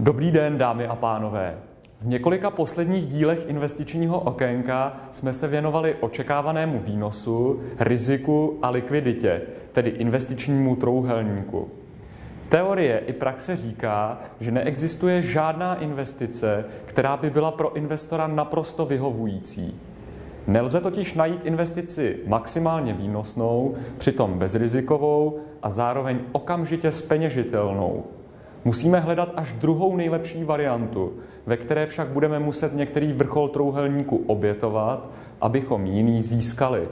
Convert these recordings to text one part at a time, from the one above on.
Dobrý den, dámy a pánové. V několika posledních dílech investičního okénka jsme se věnovali očekávanému výnosu, riziku a likviditě, tedy investičnímu trojúhelníku. Teorie i praxe říká, že neexistuje žádná investice, která by byla pro investora naprosto vyhovující. Nelze totiž najít investici maximálně výnosnou, přitom bezrizikovou a zároveň okamžitě zpeněžitelnou. Musíme hledat až druhou nejlepší variantu, ve které však budeme muset některý vrchol trojúhelníku obětovat, abychom jiný získali.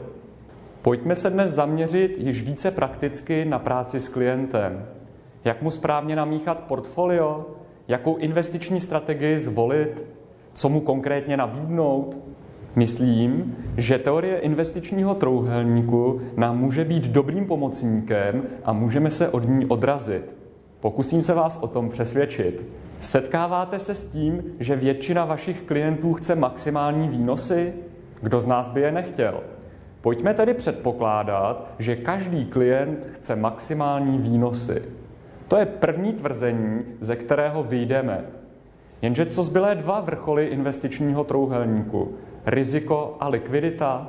Pojďme se dnes zaměřit již více prakticky na práci s klientem. Jak mu správně namíchat portfolio, jakou investiční strategii zvolit, co mu konkrétně nabídnout. Myslím, že teorie investičního trojúhelníku nám může být dobrým pomocníkem a můžeme se od ní odrazit. Pokusím se vás o tom přesvědčit. Setkáváte se s tím, že většina vašich klientů chce maximální výnosy? Kdo z nás by je nechtěl? Pojďme tedy předpokládat, že každý klient chce maximální výnosy. To je první tvrzení, ze kterého vyjdeme. Jenže co zbylé dva vrcholy investičního trojúhelníku? Riziko a likvidita?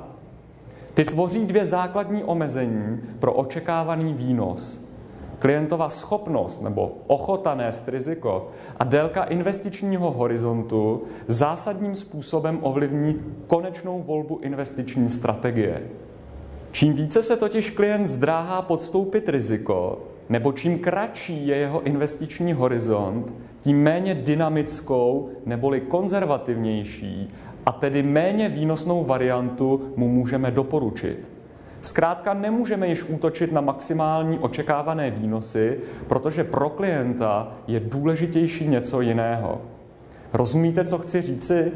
Ty tvoří dvě základní omezení pro očekávaný výnos. Klientova schopnost nebo ochota nést riziko a délka investičního horizontu zásadním způsobem ovlivní konečnou volbu investiční strategie. Čím více se totiž klient zdráhá podstoupit riziko, nebo čím kratší je jeho investiční horizont, tím méně dynamickou neboli konzervativnější a tedy méně výnosnou variantu mu můžeme doporučit. Zkrátka nemůžeme již útočit na maximální očekávané výnosy, protože pro klienta je důležitější něco jiného. Rozumíte, co chci říci?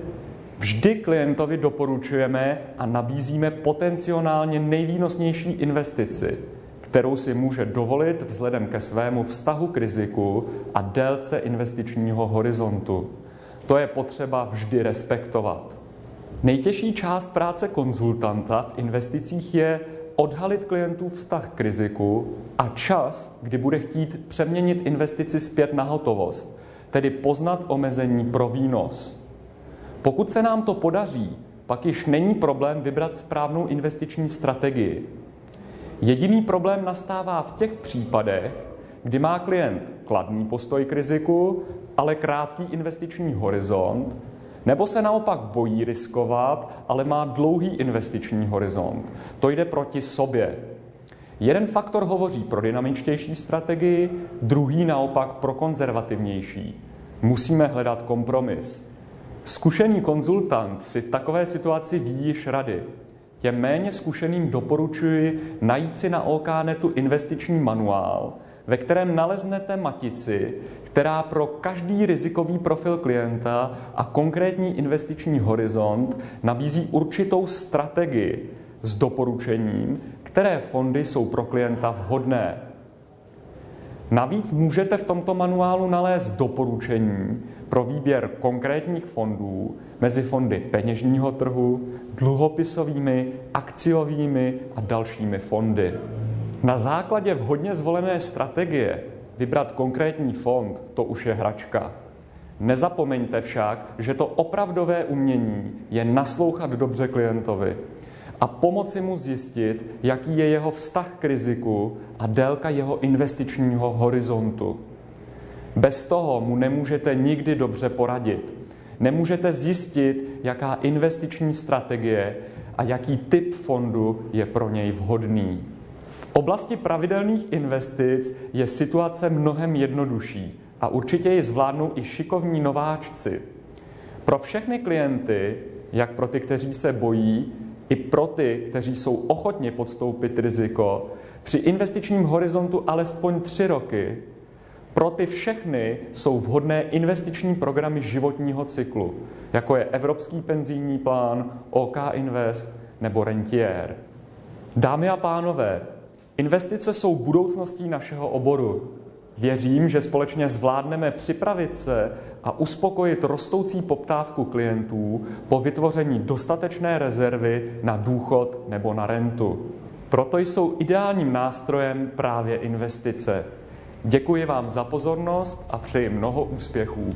Vždy klientovi doporučujeme a nabízíme potenciálně nejvýnosnější investici, kterou si může dovolit vzhledem ke svému vztahu k riziku a délce investičního horizontu. To je potřeba vždy respektovat. Nejtěžší část práce konzultanta v investicích je odhalit klientův vztah k riziku a čas, kdy bude chtít přeměnit investici zpět na hotovost, tedy poznat omezení pro výnos. Pokud se nám to podaří, pak již není problém vybrat správnou investiční strategii. Jediný problém nastává v těch případech, kdy má klient kladný postoj k riziku, ale krátký investiční horizont, nebo se naopak bojí riskovat, ale má dlouhý investiční horizont. To jde proti sobě. Jeden faktor hovoří pro dynamičtější strategii, druhý naopak pro konzervativnější. Musíme hledat kompromis. Zkušený konzultant si v takové situaci ví již rady. Těm méně zkušeným doporučuji najít si na OKnetu investiční manuál, ve kterém naleznete matici, která pro každý rizikový profil klienta a konkrétní investiční horizont nabízí určitou strategii s doporučením, které fondy jsou pro klienta vhodné. Navíc můžete v tomto manuálu nalézt doporučení pro výběr konkrétních fondů mezi fondy peněžního trhu, dluhopisovými, akciovými a dalšími fondy. Na základě vhodně zvolené strategie vybrat konkrétní fond, to už je hračka. Nezapomeňte však, že to opravdové umění je naslouchat dobře klientovi a pomoci mu zjistit, jaký je jeho vztah k riziku a délka jeho investičního horizontu. Bez toho mu nemůžete nikdy dobře poradit. Nemůžete zjistit, jaká investiční strategie a jaký typ fondu je pro něj vhodný. V oblasti pravidelných investic je situace mnohem jednodušší a určitě ji zvládnou i šikovní nováčci. Pro všechny klienty, jak pro ty, kteří se bojí, i pro ty, kteří jsou ochotni podstoupit riziko, při investičním horizontu alespoň 3 roky, pro ty všechny jsou vhodné investiční programy životního cyklu, jako je Evropský penzijní plán, OK Invest nebo Rentier. Dámy a pánové, investice jsou budoucností našeho oboru. Věřím, že společně zvládneme připravit se a uspokojit rostoucí poptávku klientů po vytvoření dostatečné rezervy na důchod nebo na rentu. Proto jsou ideálním nástrojem právě investice. Děkuji vám za pozornost a přeji mnoho úspěchů.